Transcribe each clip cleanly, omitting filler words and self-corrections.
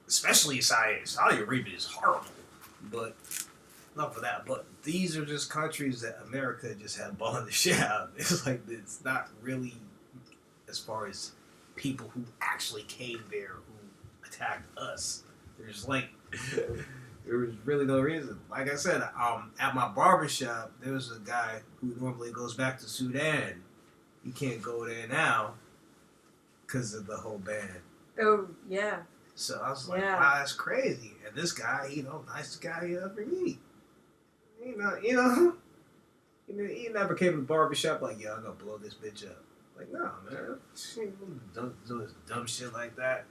especially Saudi Arabia is horrible. But not for that. But these are just countries that America just had balling the shit out. It's like it's not really as far as people who actually came there who attacked us. There's like there was really no reason. Like I said, at my barbershop, there was a guy who normally goes back to Sudan. He can't go there now because of the whole ban. Oh, yeah. So I was like, wow, that's crazy. And this guy, nicest guy you ever meet. He never came to the barbershop like, yo, I'm going to blow this bitch up. Like, no, man. She ain't doing dumb shit like that.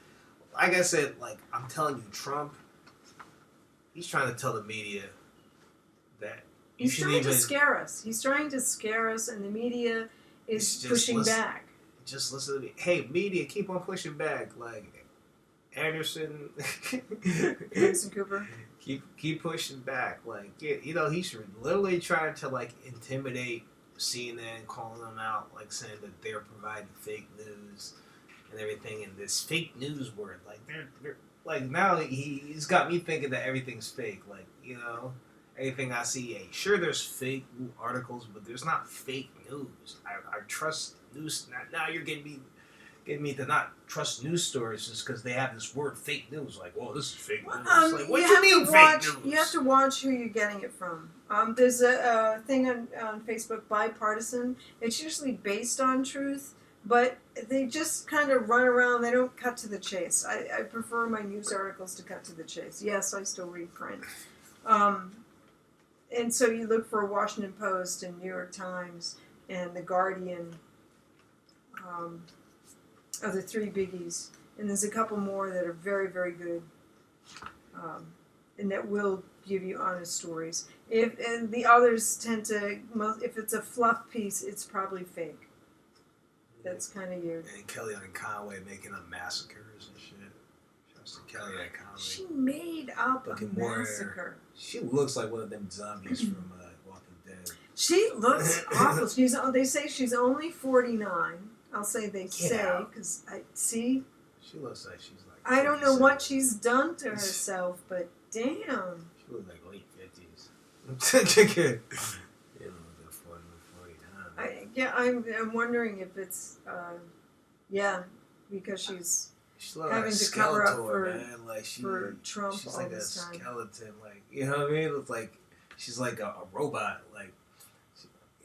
Like I said, like, I'm telling you, Trump, he's trying to tell the media that he's trying to scare us. He's trying to scare us, and the media is pushing back. Just listen to me. Hey, media, keep on pushing back. Like, Anderson Cooper. Keep pushing back. Like, he's literally trying to, like, intimidate CNN, calling them out, like, saying that they're providing fake news and everything, and this fake news word. Like, they're like, now he's got me thinking that everything's fake. Like, anything I see, sure, there's fake articles, but there's not fake news. I trust news. Now you're getting me to not trust news stories just because they have this word fake news. Like, oh, this is fake news. Like, what do you mean fake news? You have to watch who you're getting it from. There's a thing on Facebook, Bipartisan. It's usually based on truth, but they just kind of run around. They don't cut to the chase. I prefer my news articles to cut to the chase. Yes, I still read print. And so you look for Washington Post and New York Times and The Guardian are the three biggies. And there's a couple more that are very, very good and that will give you honest stories. And the others tend to, if it's a fluff piece, it's probably fake. That's kind of weird. And Kellyanne Conway making up massacres and shit. Kellyanne Conway. She made up a massacre. She looks like one of them zombies from Walking Dead. She looks awful. They say she's only 49. I'll say they say because I see. She looks like she's like. I don't know what she's done to herself, but damn. She looks like late 50s. I'm wondering if it's because she's having to cover up for Trump she's all like this a time. skeleton, like, you know what I mean? It's like she's like a robot, like,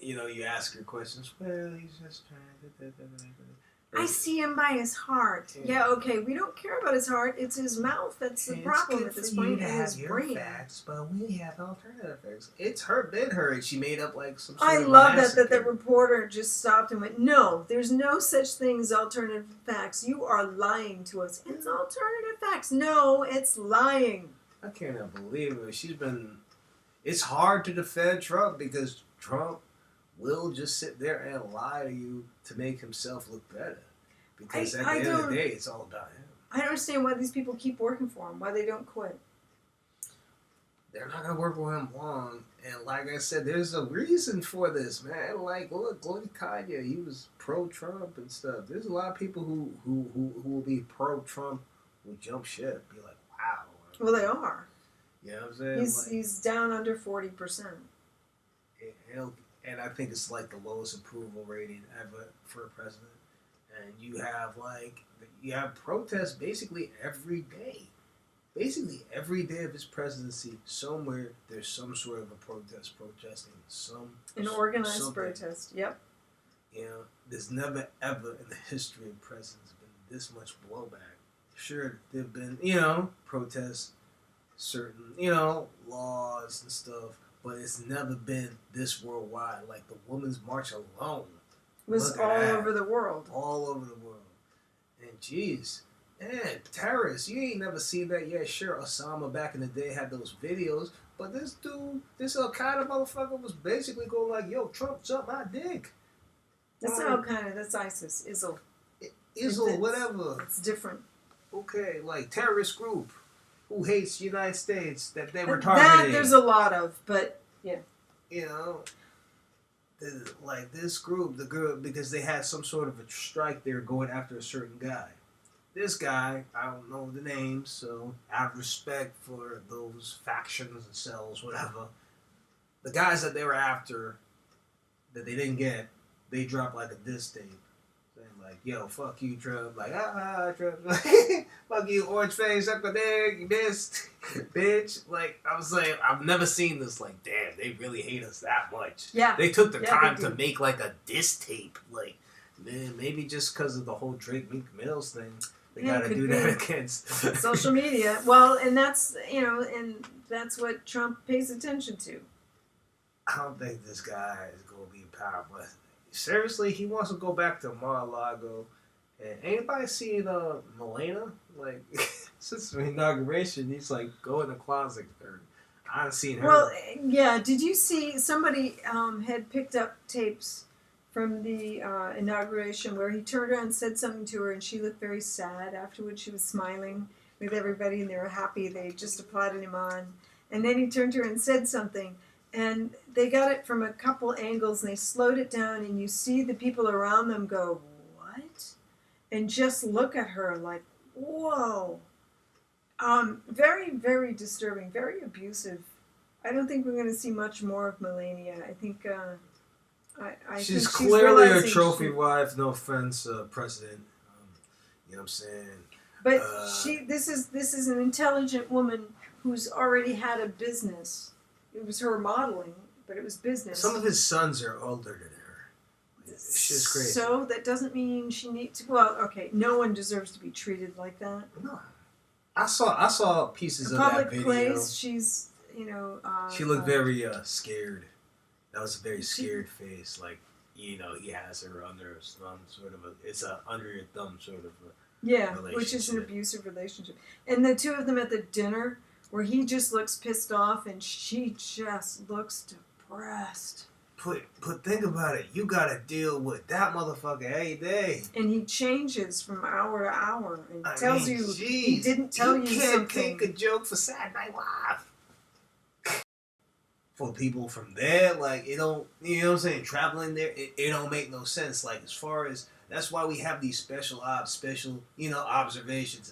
you ask her questions. Well, he's just trying to. I see him by his heart. Yeah, okay. We don't care about his heart. It's his mouth that's the problem at this point, and his brain. Facts, but we have alternative facts. It's been her. She made up like some. I love that the reporter just stopped and went, "No, there's no such thing as alternative facts. You are lying to us. It's alternative facts. No, it's lying." I can't believe it. She's been. It's hard to defend Trump because Trump will just sit there and lie to you to make himself look better. Because at the end of the day, it's all about him. I don't understand why these people keep working for him, why they don't quit. They're not going to work with him long. And like I said, there's a reason for this, man. Like, look at Kanye. He was pro-Trump and stuff. There's a lot of people who will be pro-Trump will jump ship. Be like, wow. Well, they are. You know what I'm saying? He's down under 40%. And I think it's like the lowest approval rating ever for a president. And you have protests basically every day. Basically every day of his presidency, somewhere there's some sort of a protest protesting an organized protest. Yep. There's never ever in the history of presidents been this much blowback. Sure, there've been protests, certain laws and stuff. But it's never been this worldwide. Like the Women's March alone was all over the world. All over the world. And geez, man, terrorists, you ain't never seen that yet. Sure, Osama back in the day had those videos, but this dude, this Al-Qaeda motherfucker was basically going like, yo, Trump sucked my dick. That's Al-Qaeda, that's ISIS, ISIL. ISIL, whatever. It's different. Okay, like terrorist group. Who hates the United States that they were targeting. That there's a lot of, but yeah. Like this group, because they had some sort of a strike, they were going after a certain guy. this guy, I don't know the names, so out of respect for those factions and cells, whatever, the guys that they were after that they didn't get, they dropped like a diss tape. Saying like, yo, fuck you, Trump. Like, Trump. Fuck you, orange face, suck my dick, you missed. Bitch. Like, I was like, I've never seen this. Like, damn, they really hate us that much. Yeah. They took the time they to make like a diss tape. Like, man, maybe just because of the whole Drake Meek Mills thing. They gotta do that against social media. Well, and that's, and that's what Trump pays attention to. I don't think this guy is going to be powerful. Seriously, he wants to go back to Mar-a-Lago. And anybody seen Melania? Like, since the inauguration, he's like, go in the closet. I haven't seen her. Well, yeah. Did you see somebody had picked up tapes from the inauguration where he turned around and said something to her, and she looked very sad afterwards. She was smiling with everybody, and they were happy. They just applauded him on. And then he turned to her and said something. And they got it from a couple angles, and they slowed it down, and you see the people around them go, what? And just look at her like, whoa. Very, very disturbing, very abusive. I don't think we're going to see much more of Melania. I think she's think clearly a trophy wife. No offense, President. You know what I'm saying? But this is an intelligent woman who's already had a business. It was her modeling, but it was business. Some of his sons are older than her. She's crazy. So that doesn't mean she needs to. Well, okay, no one deserves to be treated like that. No, I saw pieces of that video. Public place, she's she looked very scared. That was a very scared face. Like, he has her under his thumb, sort of it's a under your thumb sort of which is an abusive relationship. And the two of them at the dinner, where he just looks pissed off and she just looks depressed. But think about it. You gotta deal with that motherfucker every day. And he changes from hour to hour and tells you he didn't tell you something. You can't take a joke for Saturday Night Live. For people from there, like, it don't, you know what I'm saying, traveling there, it don't make no sense. Like, as far as, that's why we have these special observations,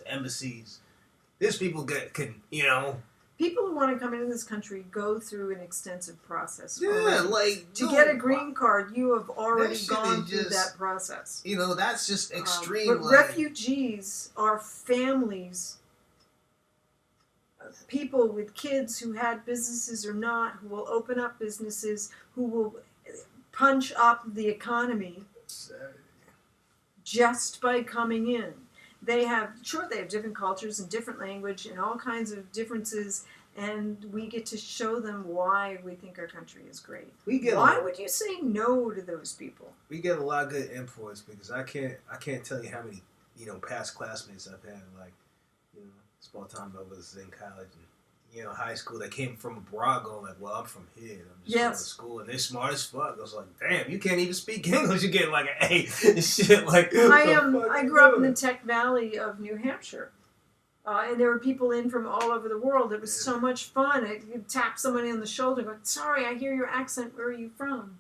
embassies. These people people who want to come into this country go through an extensive process. Yeah, to get a green card, you have already gone through that process. That's just extreme. But refugees are families, people with kids who had businesses or not, who will open up businesses, who will punch up the economy just by coming in. They have different cultures and different language and all kinds of differences, and we get to show them why we think our country is great. Why would you say no to those people? We get a lot of good imports because I can't tell you how many past classmates I've had, like, small time I was in college and high school that came from abroad going like, well, I'm from here. I'm just going to school and they're smart as fuck. I was like, damn, you can't even speak English. You're getting like an A and shit. Like, I grew up in the Tech Valley of New Hampshire. And there were people in from all over the world. It was so much fun. You'd tap somebody on the shoulder and go, sorry, I hear your accent. Where are you from?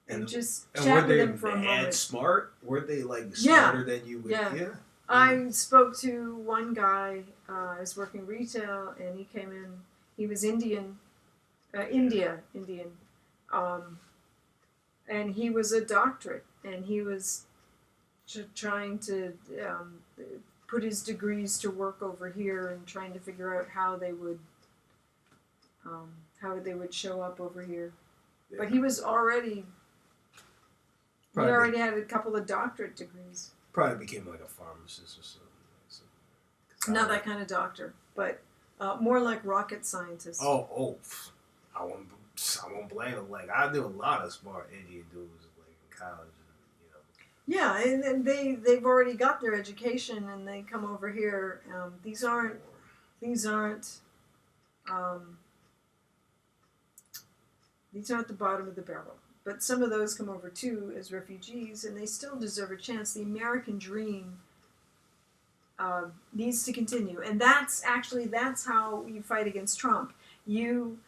And just chat with them for a moment. Smart? Were they like smarter than you would? Yeah. I spoke to one guy, I was working retail, and he came in, he was Indian, and he was a doctorate, and he was trying to put his degrees to work over here and trying to figure out how they would show up over here. Yeah. But he already had a couple of doctorate degrees. Probably became like a pharmacist or something. Not that kind of doctor, but more like rocket scientist. Oh, I won't blame him. Like, I knew a lot of smart Indian dudes like in college. Yeah, and they've already got their education, and they come over here. These aren't the bottom of the barrel. But some of those come over too as refugees, and they still deserve a chance. The American dream needs to continue, and that's how you fight against Trump. You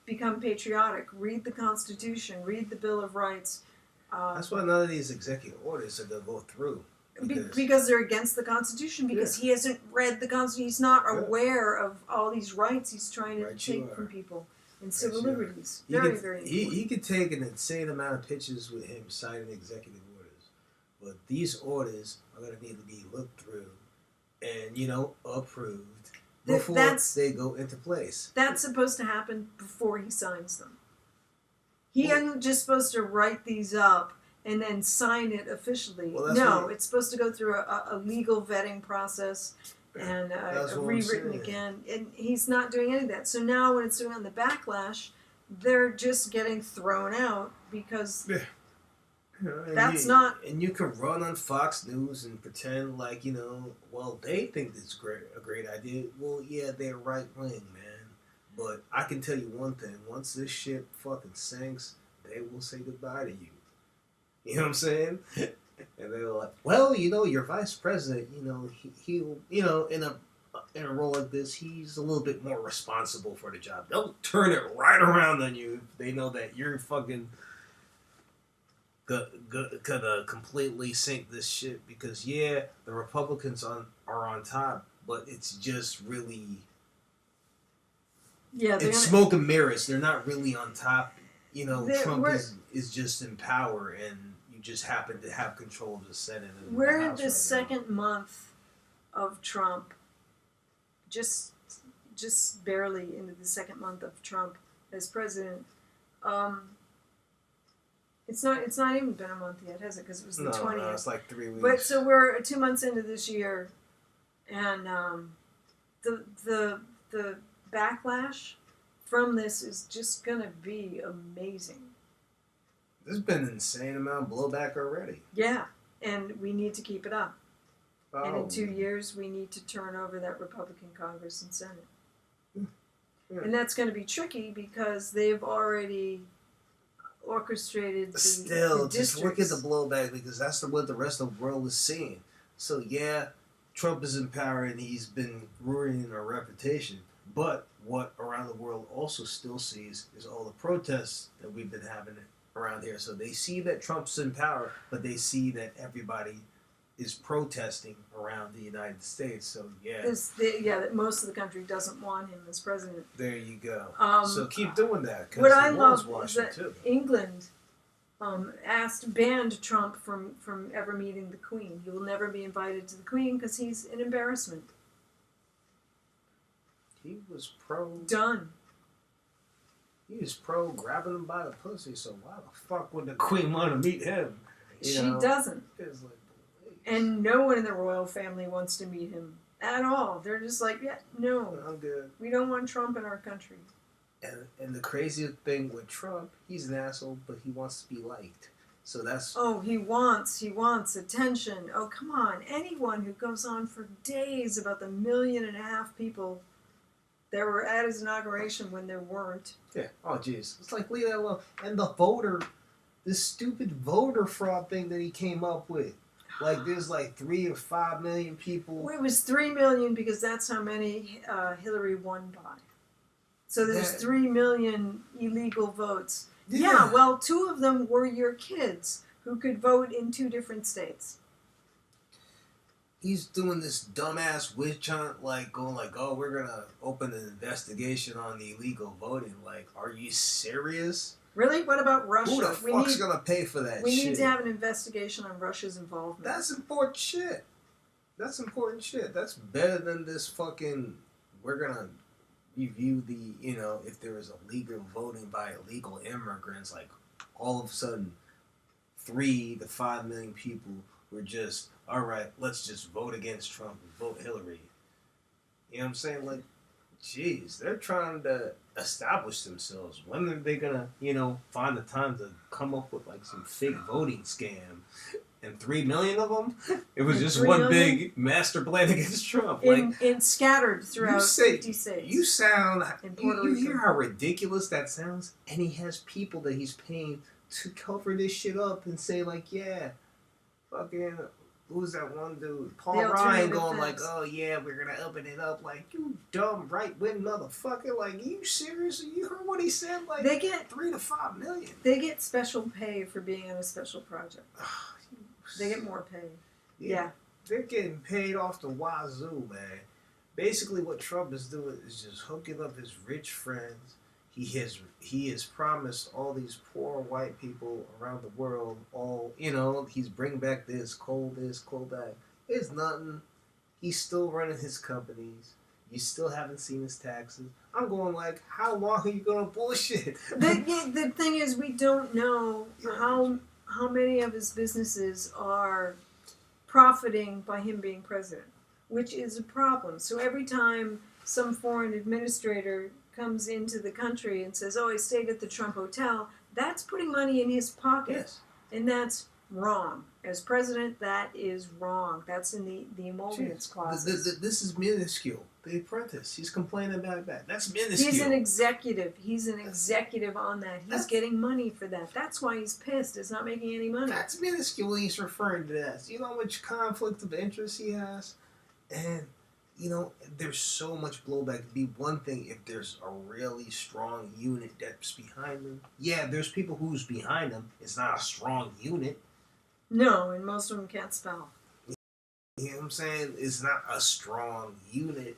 become patriotic. Read the Constitution. Read the Bill of Rights. That's why none of these executive orders are going to go through. Because they're against the Constitution, because he hasn't read the Constitution. He's not aware of all these rights he's trying to take from people and civil liberties. Very important. He could take an insane amount of pictures with him signing executive orders. But these orders are going to need to be looked through and, approved before they go into place. That's supposed to happen before he signs them. He isn't just supposed to write these up and then sign it officially. No, it's supposed to go through a legal vetting process and rewritten again. And he's not doing any of that. So now when it's doing on the backlash, they're just getting thrown out because And you can run on Fox News and pretend like, they think it's a great idea. Well, yeah, they're right wing, man. But I can tell you one thing. Once this shit fucking sinks, they will say goodbye to you. You know what I'm saying? And they were like, well, your vice president, he'll, in a role like this, he's a little bit more responsible for the job. They'll turn it right around on you if they know that you're fucking gonna completely sink this shit. Because, the Republicans are on top, but it's just really... Yeah, it's smoke and mirrors. They're not really on top. Trump is just in power, and you just happen to have control of the Senate. And we're in the second month of Trump, just barely into the second month of Trump as president. It's not even been a month yet, has it? Because it was the 20th. No, it's like 3 weeks. But so we're 2 months into this year, and the backlash from this is just gonna be amazing. There's been an insane amount of blowback already. Yeah, and we need to keep it up. Oh. And in 2 years, we need to turn over that Republican Congress and Senate. Yeah. And that's going to be tricky because they've already orchestrated the Still, just look at the blowback, because that's what the rest of the world is seeing. So, Trump is in power and he's been ruining our reputation. But what around the world also still sees is all the protests that we've been having around here. So they see that Trump's in power, but they see that everybody is protesting around the United States. So that most of the country doesn't want him as president. There you go. So keep doing that. What I love is that England banned Trump from ever meeting the Queen. He will never be invited to the Queen because he's an embarrassment. He was pro... Done. He was pro grabbing him by the pussy, so why the fuck would the Queen want to meet him? She doesn't. It's like, and no one in the royal family wants to meet him at all. They're just like, no. I'm good. We don't want Trump in our country. And the crazy thing with Trump, he's an asshole, but he wants to be liked. So that's... Oh, he wants attention. Oh, come on. Anyone who goes on for days about the 1.5 million people that were at his inauguration when there weren't. Yeah. Oh, jeez. It's like, leave that alone. And this stupid voter fraud thing that he came up with. Like, there's like 3 or 5 million people. Well, it was 3 million because that's how many Hillary won by. So there's 3 million illegal votes. Yeah, well, 2 of them were your kids who could vote in 2 different states. He's doing this dumbass witch hunt, going oh, we're going to open an investigation on the illegal voting. Like, are you serious? Really? What about Russia? Who the fuck's going to pay for that shit? We need to have an investigation on Russia's involvement. That's important shit. That's better than this fucking, we're going to review if there is illegal voting by illegal immigrants. Like, all of a sudden, 3 to 5 million people were just... all right, let's just vote against Trump and vote Hillary. You know what I'm saying? Like, jeez, they're trying to establish themselves. When are they gonna, find the time to come up with some fake voting scam? And 3 million of them? It was just one big master plan against Trump. In scattered throughout 50 states. You sound... You hear how ridiculous that sounds? And he has people that he's paying to cover this shit up and say, fucking... Who's that one dude? Paul Ryan going oh yeah, we're gonna open it up. Like, you dumb right-wing motherfucker. Like, are you serious? You heard what he said? Like, they get 3 to 5 million. They get special pay for being on a special project. They get more pay. Yeah. They're getting paid off the wazoo, man. Basically, what Trump is doing is just hooking up his rich friends. He has promised all these poor white people around the world all he's bringing back this, coal that. It's nothing. He's still running his companies. You still haven't seen his taxes. I'm going like, how long are you gonna bullshit? The thing is, we don't know how many of his businesses are profiting by him being president, which is a problem. So every time some foreign administrator comes into the country and says, "Oh, I stayed at the Trump Hotel," that's putting money in his pocket, Yes. and that's wrong. As president, that is wrong. That's in the emoluments clause. This is minuscule. The Apprentice. He's complaining about that. That's minuscule. He's an executive. He's an executive on that. He's getting money for that. That's why he's pissed. It's not making any money. That's minuscule. He's referring to that. You know how much conflict of interest he has, and there's so much blowback. It'd be one thing if there's a really strong unit that's behind him. Yeah, there's people who's behind him. It's not a strong unit. No, and most of them can't spell. You know what I'm saying? It's not a strong unit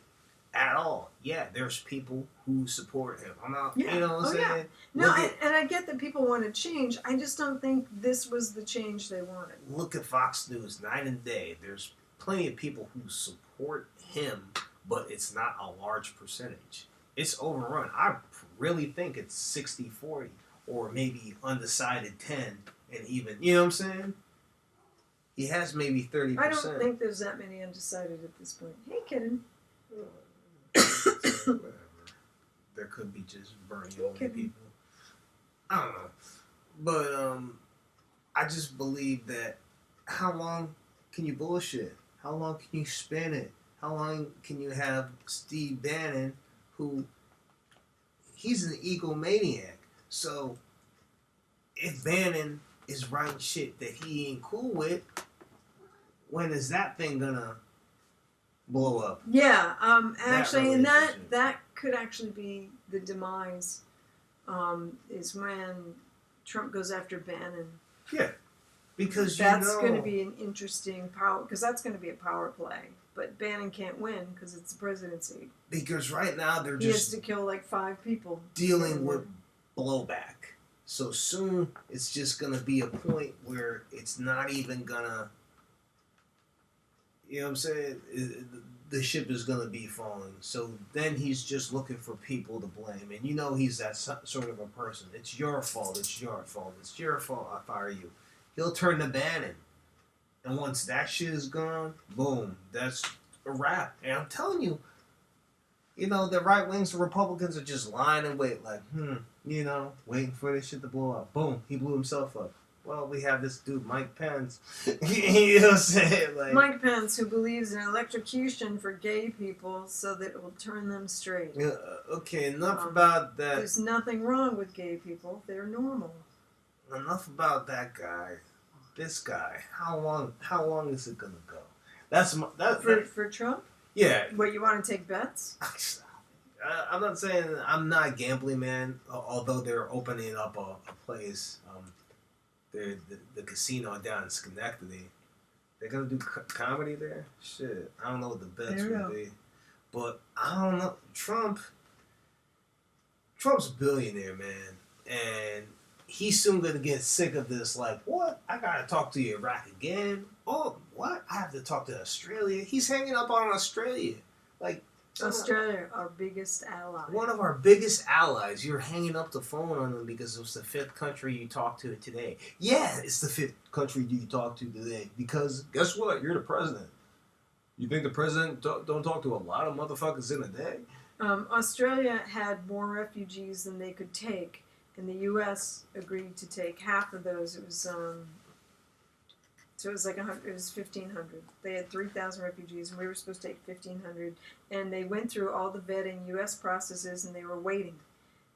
at all. Yeah, there's people who support him. I'm not, Yeah. you know what I'm saying? Yeah. No, and I get that people want to change. I just don't think this was the change they wanted. Look at Fox News night and day. There's plenty of people who support him, but it's not a large percentage. It's overrun. I really think it's 60-40 or maybe undecided 10 and even, you know what I'm saying? He has maybe 30%. I don't think there's that many undecided at this point. Hey, kitten. Whatever. There could be just Bernie only people. I don't know. But I just believe that how long can you bullshit? How long can you spin it? How long can you have Steve Bannon, who he's an egomaniac. So if Bannon is writing shit that he ain't cool with, when is that thing gonna blow up? Yeah, actually, and that relationship. could actually be the demise. Is when Trump goes after Bannon. Yeah, because that's going to be an interesting power, because that's going to be a power play. But Bannon can't win because it's the presidency. Because right now he has to kill like 5 people. Dealing with blowback. So soon it's just going to be a point where it's not even going to, you know what I'm saying? The ship is going to be falling. So then he's just looking for people to blame. And you know he's that sort of a person. It's your fault. It's your fault. It's your fault I fire you. He'll turn to Bannon. And once that shit is gone, boom, that's a wrap. And I'm telling you, you know, the right wings, the Republicans are just lying in wait, like, you know, waiting for this shit to blow up. Boom, he blew himself up. Well, we have this dude, Mike Pence. You know what I'm saying? Like, Mike Pence, who believes in electrocution for gay people so that it will turn them straight. Okay, enough about that. There's nothing wrong with gay people. They're normal. Enough about that guy. This guy. How long is it gonna go? That's for Trump? Yeah. What, you want to take bets? I'm not saying I'm not a gambling man, although they're opening up a place. The casino down in Schenectady. They're gonna do comedy there. Shit, I don't know what the bets would be, but I don't know. Trump's a billionaire, man, and he's soon gonna get sick of this. Like, what? I gotta talk to Iraq again. Oh, what? I have to talk to Australia. He's hanging up on Australia, like. Australia, our biggest ally. One of our biggest allies. You're hanging up the phone on them because it's the 5th country you talk to today. Yeah, it's the 5th country you talk to today. Because guess what? You're the president. You think the president don't talk to a lot of motherfuckers in a day? Australia had more refugees than they could take, and the U.S. agreed to take half of those. It was so it was like 100. It was 1,500. They had 3,000 refugees, and we were supposed to take 1,500. And they went through all the vetting U.S. processes, and they were waiting.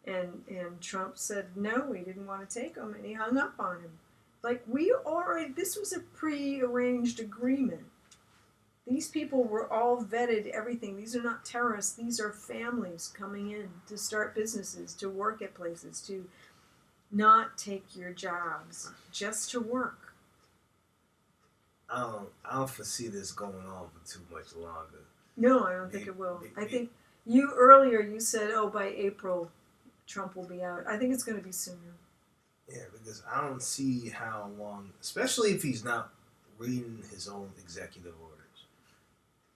And Trump said no, we didn't want to take them, and he hung up on him. Like, this was a pre-arranged agreement. These people were all vetted, everything. These are not terrorists. These are families coming in to start businesses, to work at places, to not take your jobs, just to work. I don't foresee this going on for too much longer. No, I don't think it will. I think you said, oh, by April, Trump will be out. I think it's going to be sooner. Yeah, because I don't see how long, especially if he's not reading his own executive orders.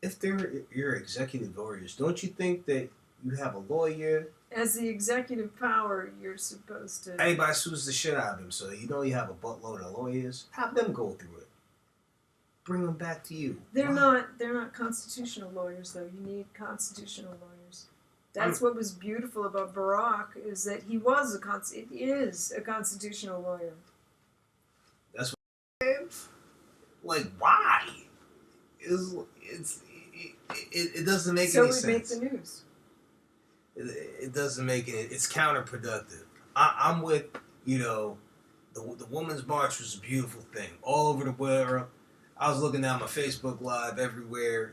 If they're your executive orders, don't you think that you have a lawyer? As the executive power, you're supposed to. Everybody sues the shit out of him, so you know you have a buttload of lawyers. Have them go through it. Bring them back to you. They're not constitutional lawyers, though. You need constitutional lawyers. That's what was beautiful about Barack, is that he is a constitutional lawyer. That's what. Like, why? It doesn't make any sense. So we make the news. It doesn't make it. It's counterproductive. I'm with, the Women's March was a beautiful thing all over the world. I was looking down my Facebook Live everywhere.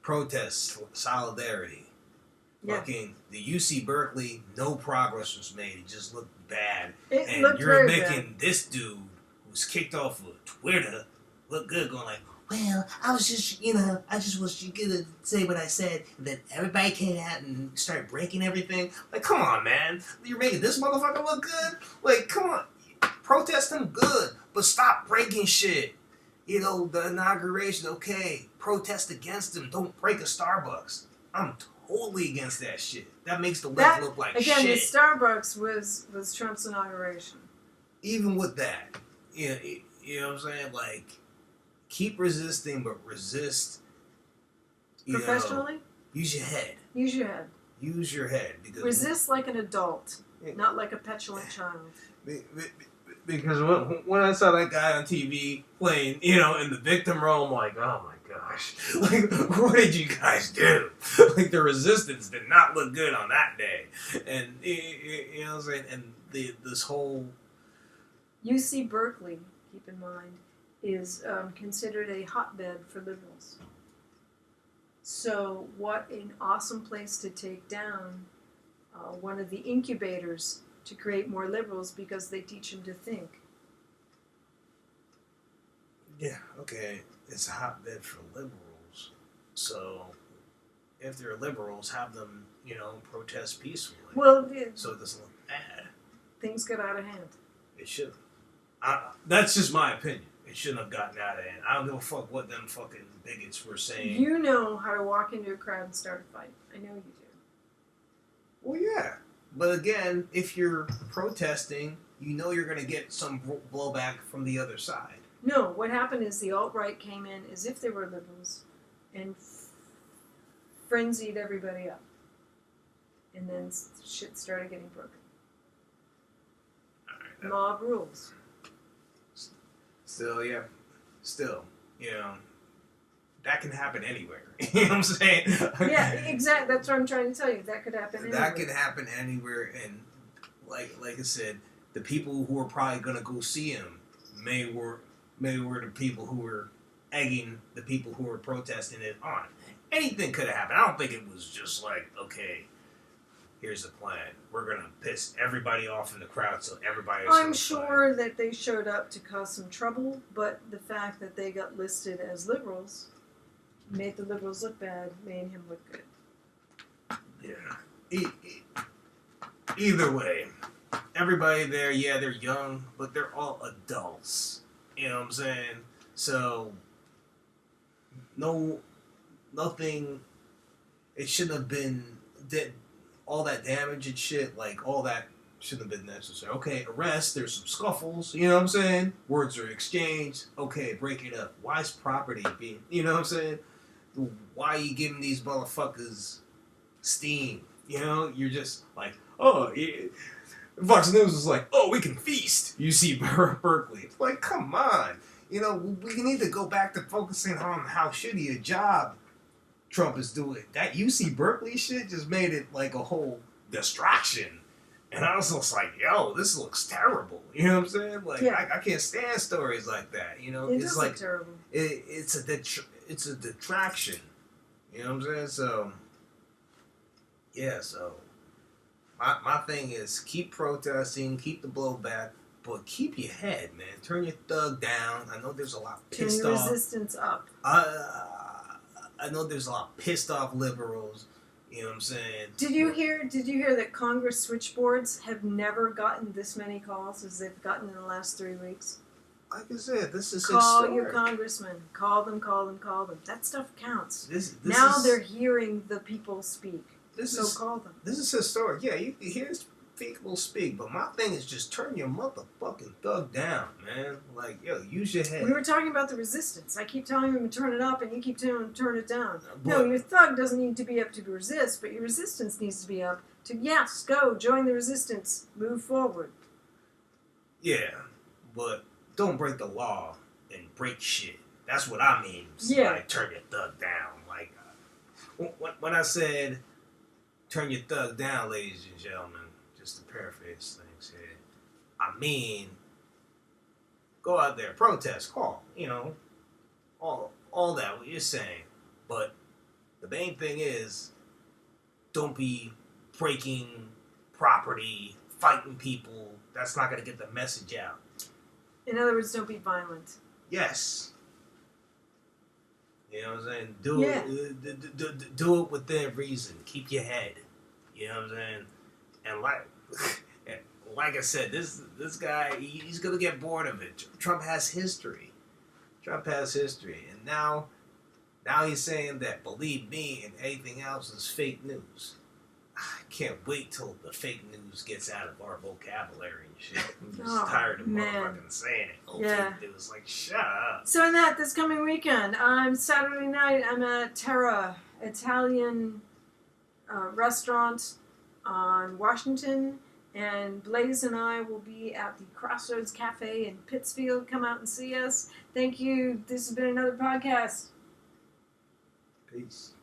Protests, solidarity. Yeah. Fucking the UC Berkeley, no progress was made. It just looked bad. It looked you're very making this dude who's kicked off of Twitter look good, going like, well, I just was gonna say what I said, and then everybody came out and started breaking everything. Like, come on, man. You're making this motherfucker look good? Like, come on. Protest him good, but stop breaking shit. The inauguration, okay. Protest against him. Don't break a Starbucks. I'm totally against that shit. That makes the left look like again, shit. Again, the Starbucks was Trump's inauguration. Even with that, you know what I'm saying? Like, keep resisting, but resist. Professionally? Use your head. Use your head. Use your head. Because resist like an adult, not like a petulant child. Because when I saw that guy on TV playing, in the victim role, I'm like, oh my gosh. Like, what did you guys do? Like, the resistance did not look good on that day. And, you know what I'm saying? And this whole... UC Berkeley, keep in mind, is considered a hotbed for liberals. So what an awesome place to take down one of the incubators to create more liberals, because they teach them to think. Yeah, okay. It's a hotbed for liberals. So if they're liberals, have them, protest peacefully. Well, so it doesn't look bad. Things got out of hand. It shouldn't. That's just my opinion. It shouldn't have gotten out of hand. I don't give a fuck what them fucking bigots were saying. You know how to walk into a crowd and start a fight. I know you do. Well, yeah. But again, if you're protesting, you're going to get some blowback from the other side. No, what happened is the alt-right came in as if they were liberals and frenzied everybody up. And then shit started getting broken. All right, mob rules. Still, that can happen anywhere. You know what I'm saying? Yeah, exactly. That's what I'm trying to tell you. That could happen anywhere. That could happen anywhere, and like I said, the people who are probably gonna go see him may were the people who were egging the people who were protesting it on. Anything could have happened. I don't think it was just like, okay, here's the plan. We're gonna piss everybody off in the crowd, so everybody. I'm sure that they showed up to cause some trouble, but the fact that they got listed as liberals made the liberals look bad, made him look good. Yeah. Either way, everybody there, yeah, they're young, but they're all adults. You know what I'm saying? So, nothing. It shouldn't have been all that damage and shit. Like, all that shouldn't have been necessary. Okay, arrest. There's some scuffles. You know what I'm saying? Words are exchanged. Okay, break it up. Why is property being? You know what I'm saying? Why are you giving these motherfuckers steam? You're just like, oh, yeah. Fox News is like, oh, we can feast. UC Berkeley. It's like, come on. We need to go back to focusing on how shitty a job Trump is doing. That UC Berkeley shit just made it like a whole distraction. And I was just like, yo, this looks terrible. You know what I'm saying? Like, yeah. I can't stand stories like that. It's like terrible. It's a detraction. You know what I'm saying? So, yeah, so my thing is keep protesting, keep the blowback, But keep your head, man. Turn your thug down. I know there's a lot Turn pissed your off. resistance up. I know there's a lot pissed off liberals. You know what I'm saying? Did you hear that Congress switchboards have never gotten this many calls as they've gotten in the last 3 weeks? Like I said, this is Call historic. your congressman. Call them. That stuff counts. This Now is, they're hearing the people speak. So call them. This is historic. Yeah, you hear people speak, but my thing is just turn your motherfucking thug down, man. Like, yo, use your head. We were talking about the resistance. I keep telling him to turn it up, and you keep telling him to turn it down. But, No, your thug doesn't need to be up to resist, but your resistance needs to be up to, yes, go, join the resistance, move forward. Yeah, but don't break the law and break shit. That's what I mean. Yeah. Like, turn your thug down. Like, when I said turn your thug down, ladies and gentlemen, just to paraphrase things here, I mean, go out there, protest, call, all that, what you're saying. But the main thing is, don't be breaking property, fighting people. That's not going to get the message out. In other words, don't be violent. Yes. You know what I'm saying? Do it within reason. Keep your head. You know what I'm saying? And like I said, this guy, he's gonna get bored of it. Trump has history. And now he's saying that believe me and anything else is fake news. I can't wait till the fake news gets out of our vocabulary and shit. I'm just tired of motherfucking saying it. Fake news, like, shut up. So in this coming weekend, Saturday night, I'm at Terra, Italian restaurant on Washington, and Blaze and I will be at the Crossroads Cafe in Pittsfield. Come out and see us. Thank you. This has been another podcast. Peace.